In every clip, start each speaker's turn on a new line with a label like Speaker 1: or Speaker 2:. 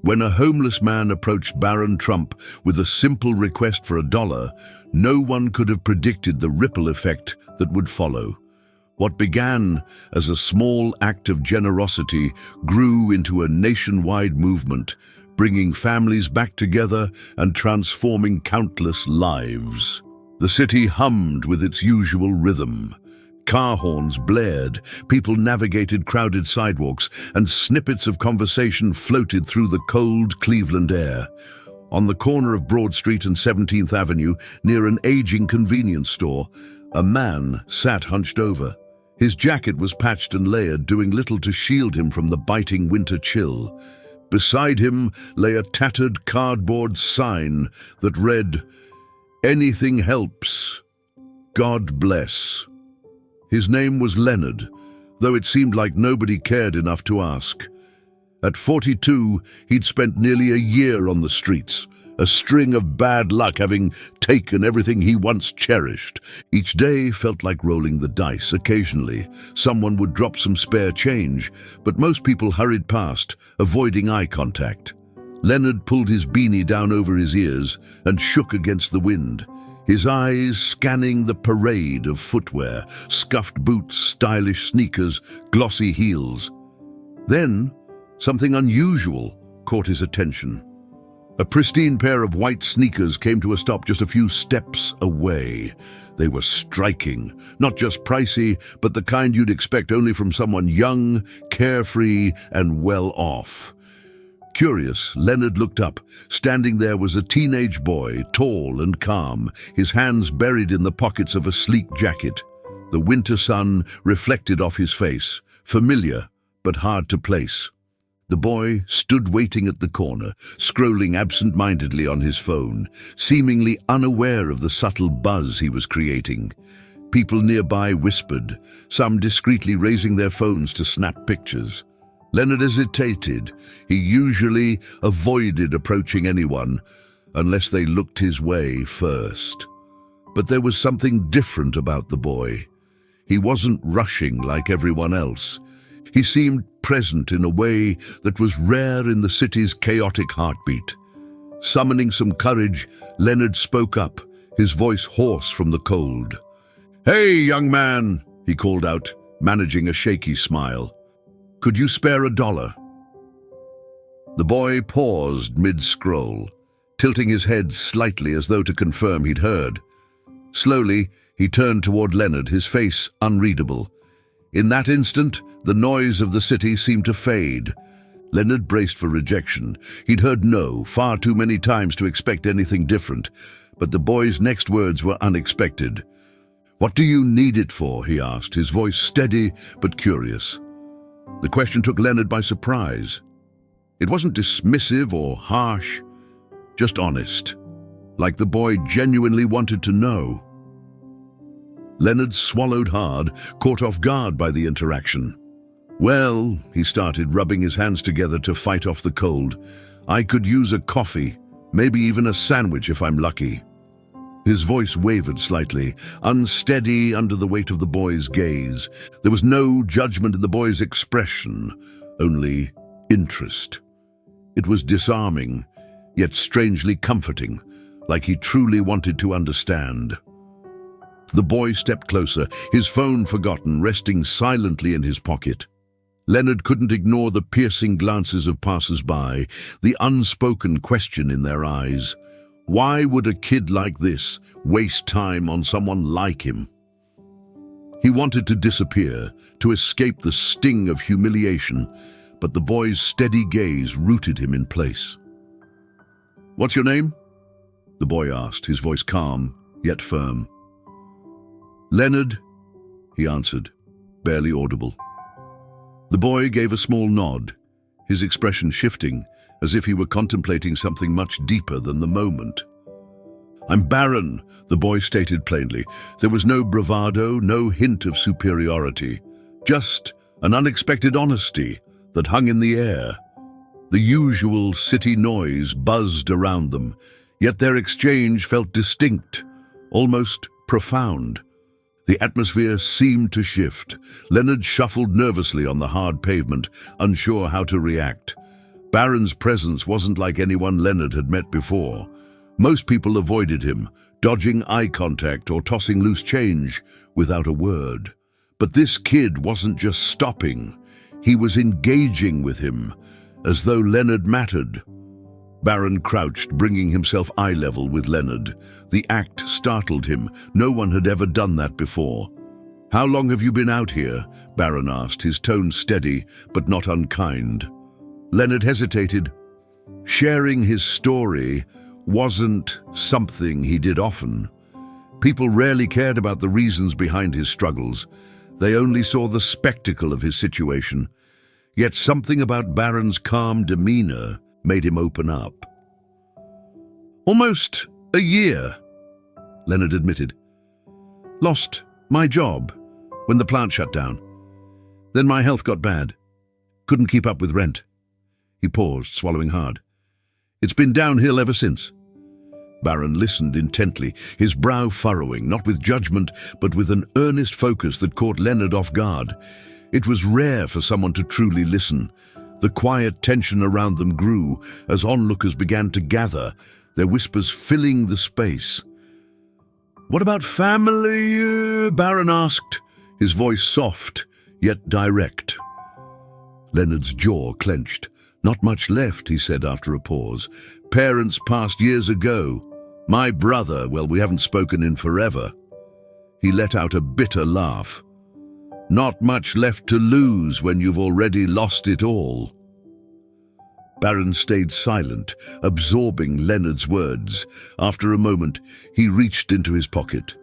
Speaker 1: When a homeless man approached Barron with a simple request for $1, no one could have predicted the ripple effect that would follow. What began as a small act of generosity grew into a nationwide movement, bringing families back together and transforming countless lives. The city hummed with its usual rhythm. Car horns blared, people navigated crowded sidewalks, and snippets of conversation floated through the cold Cleveland air. On the corner of Broad Street and 17th Avenue, near an aging convenience store, a man sat hunched over. His jacket was patched and layered, doing little to shield him from the biting winter chill. Beside him lay a tattered cardboard sign that read, "Anything helps. God bless." His name was Leonard, though it seemed like nobody cared enough to ask. At 42, he'd spent nearly a year on the streets, a string of bad luck having taken everything he once cherished. Each day felt like rolling the dice. Occasionally, someone would drop some spare change, but most people hurried past, avoiding eye contact. Leonard pulled his beanie down over his ears and shook against the wind, his eyes scanning the parade of footwear, scuffed boots, stylish sneakers, glossy heels. Then, something unusual caught his attention. A pristine pair of white sneakers came to a stop just a few steps away. They were striking, not just pricey, but the kind you'd expect only from someone young, carefree, and well off. Curious, Leonard looked up. Standing there was a teenage boy, tall and calm, his hands buried in the pockets of a sleek jacket. The winter sun reflected off his face, familiar but hard to place. The boy stood waiting at the corner, scrolling absent-mindedly on his phone, seemingly unaware of the subtle buzz he was creating. People nearby whispered, some discreetly raising their phones to snap pictures. Leonard hesitated. He usually avoided approaching anyone unless they looked his way first. But there was something different about the boy. He wasn't rushing like everyone else. He seemed present in a way that was rare in the city's chaotic heartbeat. Summoning some courage, Leonard spoke up, his voice hoarse from the cold. "Hey, young man," he called out, managing a shaky smile. "Could you spare $1?" The boy paused mid-scroll, tilting his head slightly as though to confirm he'd heard. Slowly, he turned toward Leonard, his face unreadable. In that instant, the noise of the city seemed to fade. Leonard braced for rejection. He'd heard no far too many times to expect anything different, but the boy's next words were unexpected. "What do you need it for?" he asked, his voice steady but curious. The question took Leonard by surprise. It wasn't dismissive or harsh, just honest, like the boy genuinely wanted to know. Leonard swallowed hard, caught off guard by the interaction. "Well," he started, rubbing his hands together to fight off the cold, "I could use a coffee, maybe even a sandwich if I'm lucky." His voice wavered slightly, unsteady under the weight of the boy's gaze. There was no judgment in the boy's expression, only interest. It was disarming, yet strangely comforting, like he truly wanted to understand. The boy stepped closer, his phone forgotten, resting silently in his pocket. Leonard couldn't ignore the piercing glances of passers-by, the unspoken question in their eyes. Why would a kid like this waste time on someone like him? He wanted to disappear, to escape the sting of humiliation, but the boy's steady gaze rooted him in place. "What's your name?" the boy asked, his voice calm, yet firm. "Leonard," he answered, barely audible. The boy gave a small nod, his expression shifting, as if he were contemplating something much deeper than the moment. "I'm Barron," the boy stated plainly. There was no bravado, no hint of superiority, just an unexpected honesty that hung in the air. The usual city noise buzzed around them, yet their exchange felt distinct, almost profound. The atmosphere seemed to shift. Leonard shuffled nervously on the hard pavement, unsure how to react. Barron's presence wasn't like anyone Leonard had met before. Most people avoided him, dodging eye contact or tossing loose change without a word. But this kid wasn't just stopping, he was engaging with him, as though Leonard mattered. Barron crouched, bringing himself eye level with Leonard. The act startled him. No one had ever done that before. "How long have you been out here?" Barron asked, his tone steady but not unkind. Leonard hesitated. Sharing his story wasn't something he did often. People rarely cared about the reasons behind his struggles. They only saw the spectacle of his situation. Yet something about Barron's calm demeanor made him open up. "Almost a year," Leonard admitted. "Lost my job when the plant shut down. Then my health got bad. Couldn't keep up with rent." He paused, swallowing hard. "It's been downhill ever since." Barron listened intently, his brow furrowing, not with judgment, but with an earnest focus that caught Leonard off guard. It was rare for someone to truly listen. The quiet tension around them grew as onlookers began to gather, their whispers filling the space. "What about family?" Barron asked, his voice soft, yet direct. Leonard's jaw clenched. "Not much left," he said after a pause. "Parents passed years ago. My brother, well, we haven't spoken in forever." He let out a bitter laugh. "Not much left to lose when you've already lost it all." Barron stayed silent, absorbing Leonard's words. After a moment, he reached into his pocket.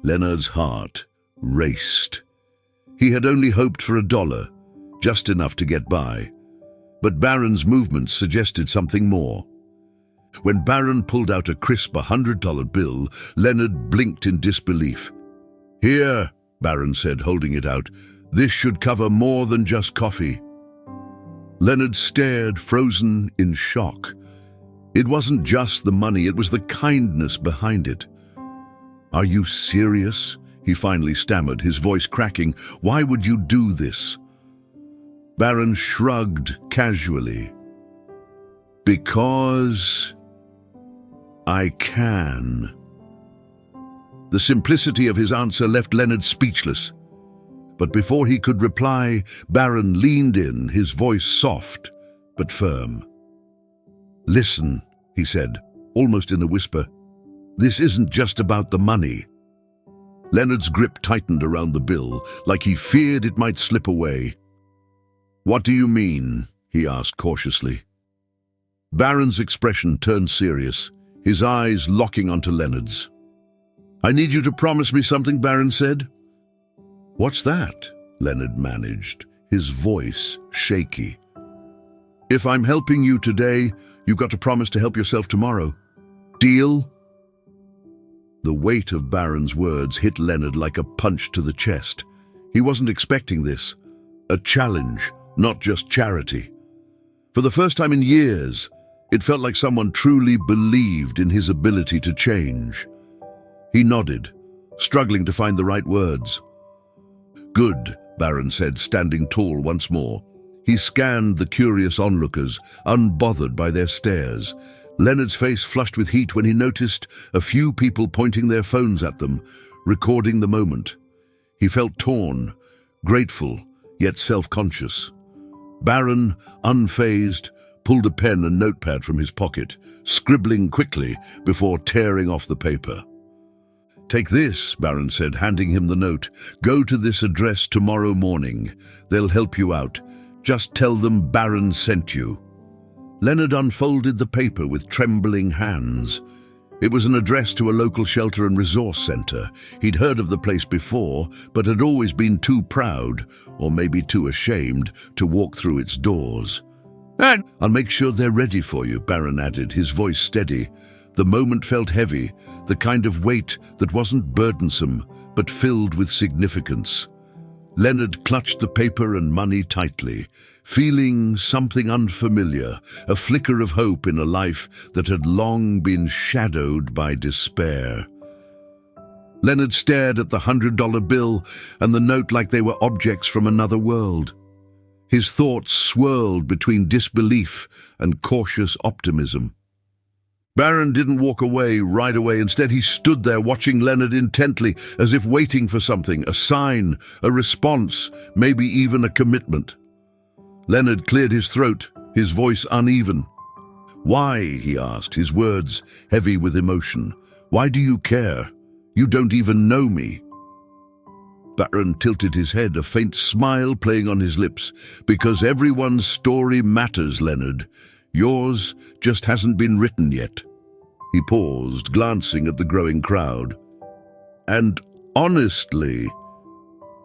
Speaker 1: Leonard's heart raced. He had only hoped for $1, just enough to get by. But Barron's movements suggested something more. When Barron pulled out a crisp $100 bill, Leonard blinked in disbelief. "Here," Barron said, holding it out. "This should cover more than just coffee." Leonard stared, frozen in shock. It wasn't just the money, it was the kindness behind it. "Are you serious?" he finally stammered, his voice cracking. "Why would you do this?" Barron shrugged casually. "Because I can." The simplicity of his answer left Leonard speechless. But before he could reply, Barron leaned in, his voice soft but firm. "Listen," he said, almost in a whisper. "This isn't just about the money." Leonard's grip tightened around the bill, like he feared it might slip away. "What do you mean?" he asked cautiously. Barron's expression turned serious, his eyes locking onto Leonard's. "I need you to promise me something," Barron said. "What's that?" Leonard managed, his voice shaky. "If I'm helping you today, you've got to promise to help yourself tomorrow. Deal?" The weight of Barron's words hit Leonard like a punch to the chest. He wasn't expecting this. A challenge, not just charity. For the first time in years, it felt like someone truly believed in his ability to change. He nodded, struggling to find the right words. "Good," Barron said, standing tall once more. He scanned the curious onlookers, unbothered by their stares. Leonard's face flushed with heat when he noticed a few people pointing their phones at them, recording the moment. He felt torn, grateful, yet self-conscious. Barron, unfazed, pulled a pen and notepad from his pocket, scribbling quickly before tearing off the paper. "Take this," Barron said, handing him the note. "Go to this address tomorrow morning. They'll help you out. Just tell them Barron sent you." Leonard unfolded the paper with trembling hands. It was an address to a local shelter and resource center. He'd heard of the place before, but had always been too proud, or maybe too ashamed, to walk through its doors. "And I'll make sure they're ready for you," Barron added, his voice steady. The moment felt heavy, the kind of weight that wasn't burdensome, but filled with significance. Leonard clutched the paper and money tightly, feeling something unfamiliar, a flicker of hope in a life that had long been shadowed by despair. Leonard stared at the $100 bill and the note like they were objects from another world. His thoughts swirled between disbelief and cautious optimism. Barron didn't walk away right away. Instead, he stood there watching Leonard intently, as if waiting for something, a sign, a response, maybe even a commitment. Leonard cleared his throat, his voice uneven. "Why?" he asked, his words heavy with emotion. "Why do you care? You don't even know me." Barron tilted his head, a faint smile playing on his lips. "Because everyone's story matters, Leonard. Yours just hasn't been written yet." He paused, glancing at the growing crowd. "And honestly,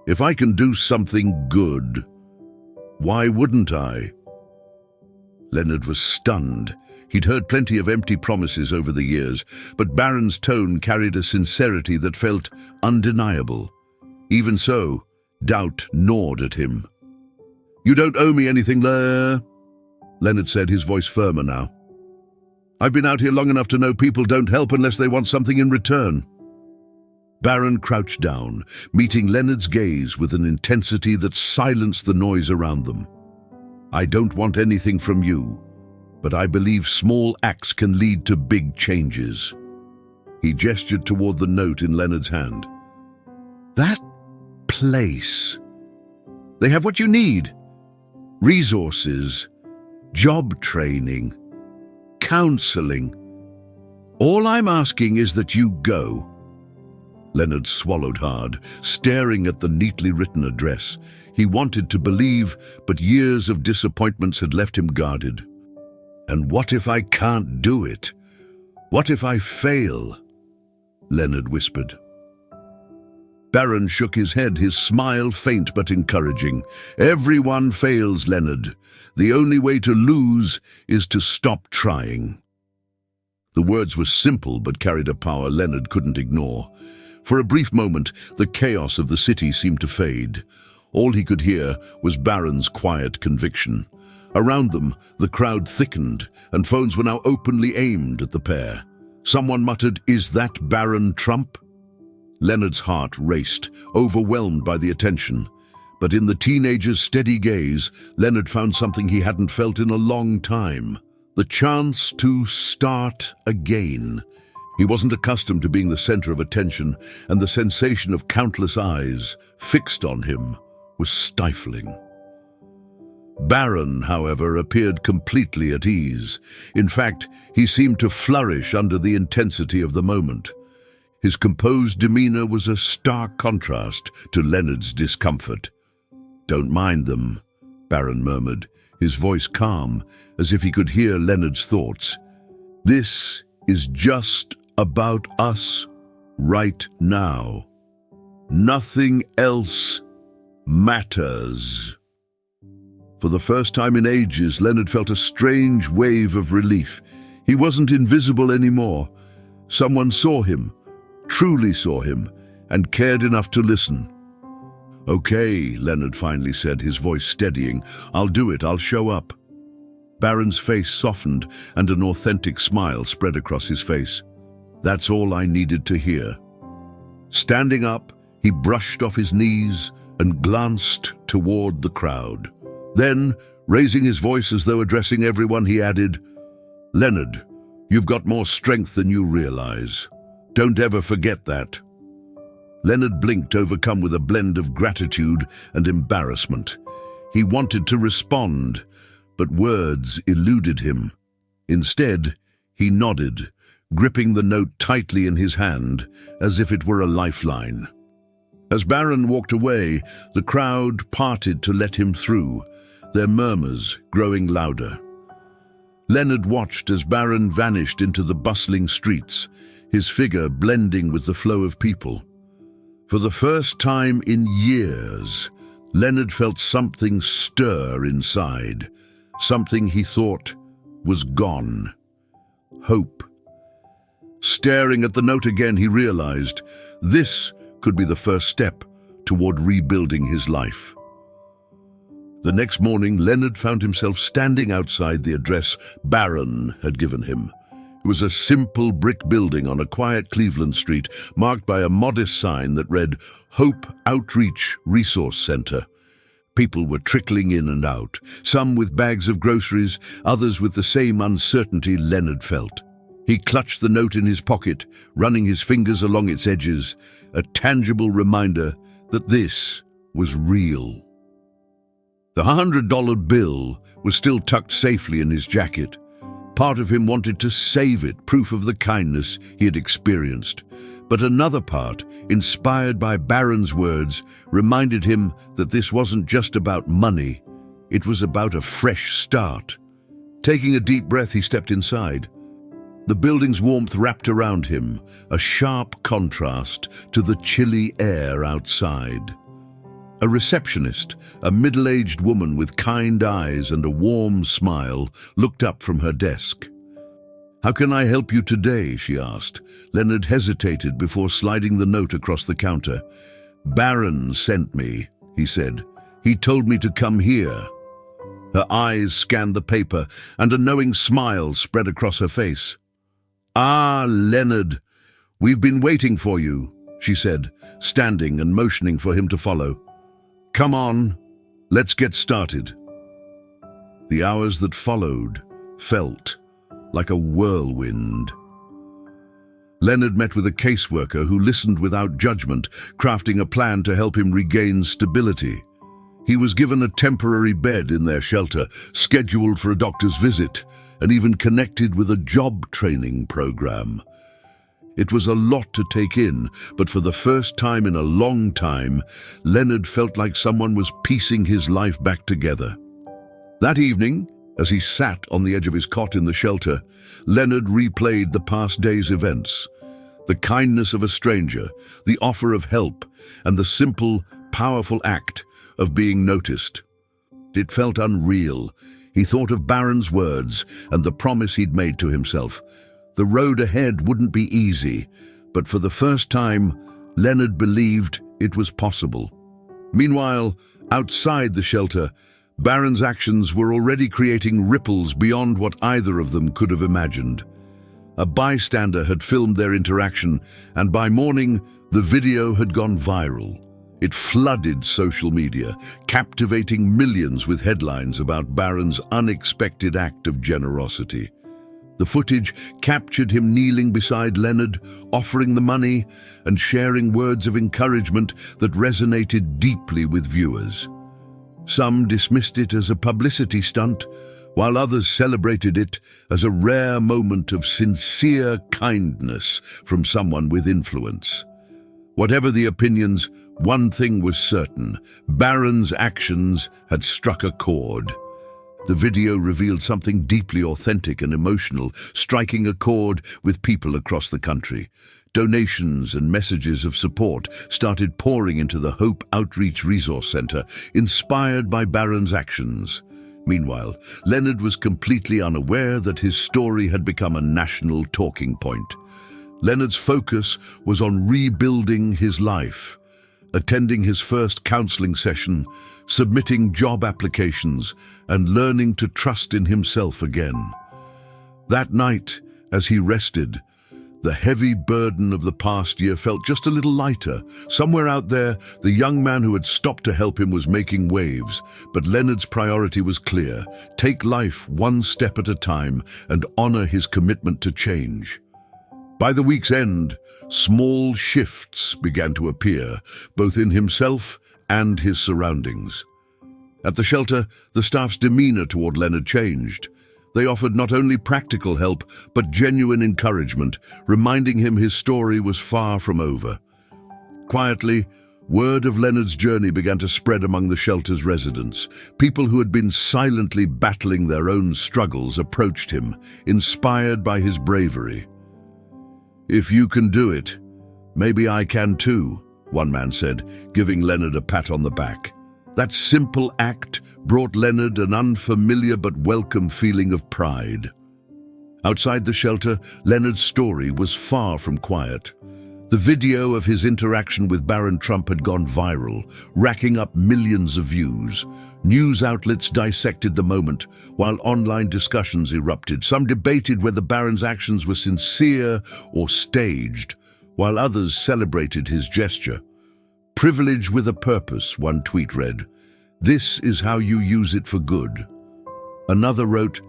Speaker 1: if I can do something good, why wouldn't I?" Leonard was stunned. He'd heard plenty of empty promises over the years, but Barron's tone carried a sincerity that felt undeniable. Even so, doubt gnawed at him. "You don't owe me anything, Leonard said, his voice firmer now. "I've been out here long enough to know people don't help unless they want something in return." Barron crouched down, meeting Leonard's gaze with an intensity that silenced the noise around them. "I don't want anything from you, but I believe small acts can lead to big changes." He gestured toward the note in Leonard's hand. "That place. They have what you need. Resources, job training, counseling. All I'm asking is that you go." Leonard swallowed hard, staring at the neatly written address. He wanted to believe, but years of disappointments had left him guarded. "And what if I can't do it? What if I fail?" Leonard whispered. Barron shook his head, his smile faint but encouraging. "Everyone fails, Leonard. The only way to lose is to stop trying." The words were simple but carried a power Leonard couldn't ignore. For a brief moment, the chaos of the city seemed to fade. All he could hear was Barron's quiet conviction. Around them, the crowd thickened, and phones were now openly aimed at the pair. Someone muttered, "Is that Barron Trump?" Leonard's heart raced, overwhelmed by the attention. But in the teenager's steady gaze, Leonard found something he hadn't felt in a long time. The chance to start again. He wasn't accustomed to being the center of attention, and the sensation of countless eyes fixed on him was stifling. Barron, however, appeared completely at ease. In fact, he seemed to flourish under the intensity of the moment. His composed demeanor was a stark contrast to Leonard's discomfort. "Don't mind them," Barron murmured, his voice calm, as if he could hear Leonard's thoughts. "This is just about us right now. Nothing else matters." For the first time in ages, Leonard felt a strange wave of relief. He wasn't invisible anymore. Someone saw him, truly saw him, and cared enough to listen. "Okay," Leonard finally said, his voice steadying. "I'll do it, I'll show up." Barron's face softened, and an authentic smile spread across his face. "That's all I needed to hear." Standing up, he brushed off his knees and glanced toward the crowd. Then, raising his voice as though addressing everyone, he added, "Leonard, you've got more strength than you realize. Don't ever forget that." Leonard blinked, overcome with a blend of gratitude and embarrassment. He wanted to respond, but words eluded him. Instead, he nodded, gripping the note tightly in his hand, as if it were a lifeline. As Barron walked away, the crowd parted to let him through, their murmurs growing louder. Leonard watched as Barron vanished into the bustling streets, his figure blending with the flow of people. For the first time in years, Leonard felt something stir inside, something he thought was gone. Hope. Staring at the note again, he realized this could be the first step toward rebuilding his life. The next morning, Leonard found himself standing outside the address Barron had given him. It was a simple brick building on a quiet Cleveland street, marked by a modest sign that read, "Hope Outreach Resource Center." People were trickling in and out, some with bags of groceries, others with the same uncertainty Leonard felt. He clutched the note in his pocket, running his fingers along its edges, a tangible reminder that this was real. The $100 bill was still tucked safely in his jacket. Part of him wanted to save it, proof of the kindness he had experienced. But another part, inspired by Barron's words, reminded him that this wasn't just about money. It was about a fresh start. Taking a deep breath, he stepped inside. The building's warmth wrapped around him, a sharp contrast to the chilly air outside. A receptionist, a middle-aged woman with kind eyes and a warm smile, looked up from her desk. "How can I help you today?" she asked. Leonard hesitated before sliding the note across the counter. "Barron sent me," he said. "He told me to come here." Her eyes scanned the paper, and a knowing smile spread across her face. "Ah, Leonard, we've been waiting for you," she said, standing and motioning for him to follow. "Come on, let's get started." The hours that followed felt like a whirlwind. Leonard met with a caseworker who listened without judgment, crafting a plan to help him regain stability. He was given a temporary bed in their shelter, scheduled for a doctor's visit, and even connected with a job training program. It was a lot to take in, but for the first time in a long time, Leonard felt like someone was piecing his life back together. That evening, as he sat on the edge of his cot in the shelter, Leonard replayed the past day's events. The kindness of a stranger, the offer of help, and the simple, powerful act of being noticed. It felt unreal. He thought of Barron's words and the promise he'd made to himself. The road ahead wouldn't be easy, but for the first time, Leonard believed it was possible. Meanwhile, outside the shelter, Barron's actions were already creating ripples beyond what either of them could have imagined. A bystander had filmed their interaction, and by morning, the video had gone viral. It flooded social media, captivating millions with headlines about Barron's unexpected act of generosity. The footage captured him kneeling beside Leonard, offering the money and sharing words of encouragement that resonated deeply with viewers. Some dismissed it as a publicity stunt, while others celebrated it as a rare moment of sincere kindness from someone with influence. Whatever the opinions, one thing was certain: Barron's actions had struck a chord. The video revealed something deeply authentic and emotional, striking a chord with people across the country. Donations and messages of support started pouring into the Hope Outreach Resource Center, inspired by Barron's actions. Meanwhile, Leonard was completely unaware that his story had become a national talking point. Leonard's focus was on rebuilding his life, attending his first counseling session, submitting job applications, and learning to trust in himself again. That night, as he rested, the heavy burden of the past year felt just a little lighter. Somewhere out there, the young man who had stopped to help him was making waves, but Leonard's priority was clear: take life one step at a time and honor his commitment to change. By the week's end, small shifts began to appear, both in himself and his surroundings. At the shelter, the staff's demeanor toward Leonard changed. They offered not only practical help, but genuine encouragement, reminding him his story was far from over. Quietly, word of Leonard's journey began to spread among the shelter's residents. People who had been silently battling their own struggles approached him, inspired by his bravery. "If you can do it, maybe I can too," one man said, giving Leonard a pat on the back. That simple act brought Leonard an unfamiliar but welcome feeling of pride. Outside the shelter, Leonard's story was far from quiet. The video of his interaction with Barron Trump had gone viral, racking up millions of views. News outlets dissected the moment, while online discussions erupted. Some debated whether Barron's actions were sincere or staged, while others celebrated his gesture. "Privilege with a purpose," one tweet read. This is how you use it for good. Another wrote,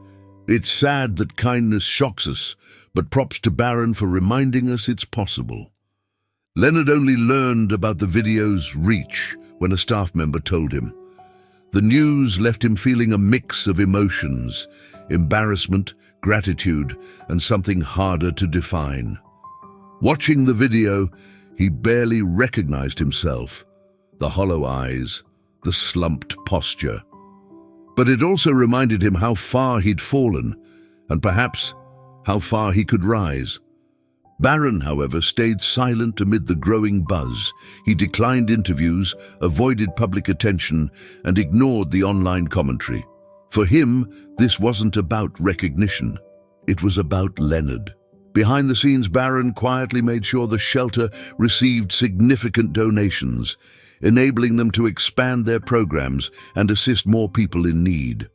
Speaker 1: "It's sad that kindness shocks us, but props to Barron for reminding us it's possible." Leonard only learned about the video's reach when a staff member told him. The news left him feeling a mix of emotions: embarrassment, gratitude, and something harder to define. Watching the video, he barely recognized himself. The hollow eyes, the slumped posture. But it also reminded him how far he'd fallen, and perhaps how far he could rise. Barron, however, stayed silent amid the growing buzz. He declined interviews, avoided public attention, and ignored the online commentary. For him, this wasn't about recognition. It was about Leonard. Behind the scenes, Barron quietly made sure the shelter received significant donations, enabling them to expand their programs and assist more people in need.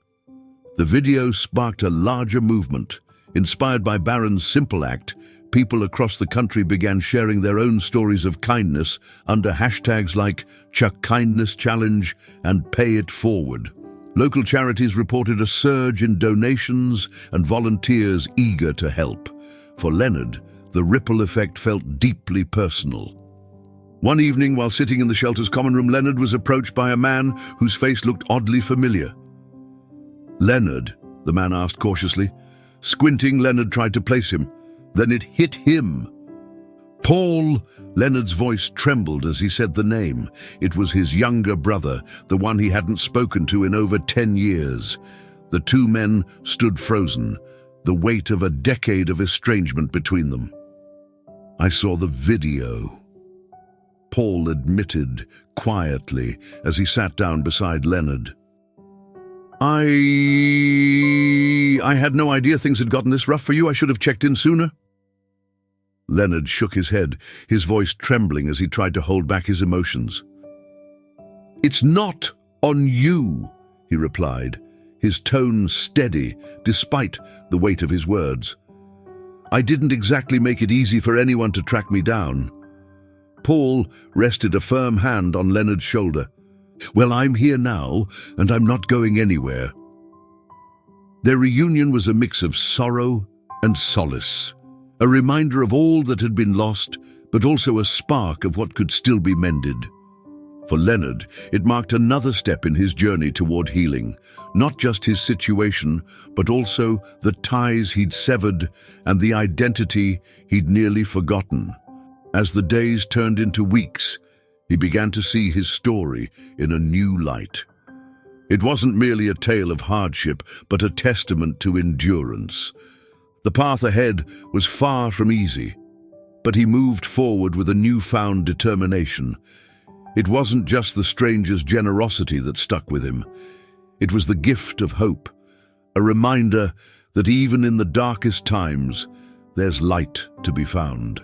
Speaker 1: The video sparked a larger movement. Inspired by Barron's simple act, people across the country began sharing their own stories of kindness under hashtags like Chuck Kindness Challenge and Pay It Forward. Local charities reported a surge in donations and volunteers eager to help. For Leonard, the ripple effect felt deeply personal. One evening, while sitting in the shelter's common room, Leonard was approached by a man whose face looked oddly familiar. "Leonard?" the man asked cautiously. Squinting, Leonard tried to place him. Then it hit him. "Paul!" Leonard's voice trembled as he said the name. It was his younger brother, the one he hadn't spoken to in over 10 years. The two men stood frozen, the weight of a decade of estrangement between them. "I saw the video," Paul admitted quietly as he sat down beside Leonard. I had no idea things had gotten this rough for you. I should have checked in sooner." Leonard shook his head, his voice trembling as he tried to hold back his emotions. "It's not on you," he replied, his tone steady despite the weight of his words. "I didn't exactly make it easy for anyone to track me down." Paul rested a firm hand on Leonard's shoulder. "Well, I'm here now, and I'm not going anywhere." Their reunion was a mix of sorrow and solace, a reminder of all that had been lost, but also a spark of what could still be mended. For Leonard, it marked another step in his journey toward healing, not just his situation, but also the ties he'd severed and the identity he'd nearly forgotten. As the days turned into weeks, he began to see his story in a new light. It wasn't merely a tale of hardship, but a testament to endurance. The path ahead was far from easy, but he moved forward with a newfound determination. It wasn't just the stranger's generosity that stuck with him. It was the gift of hope, a reminder that even in the darkest times, there's light to be found.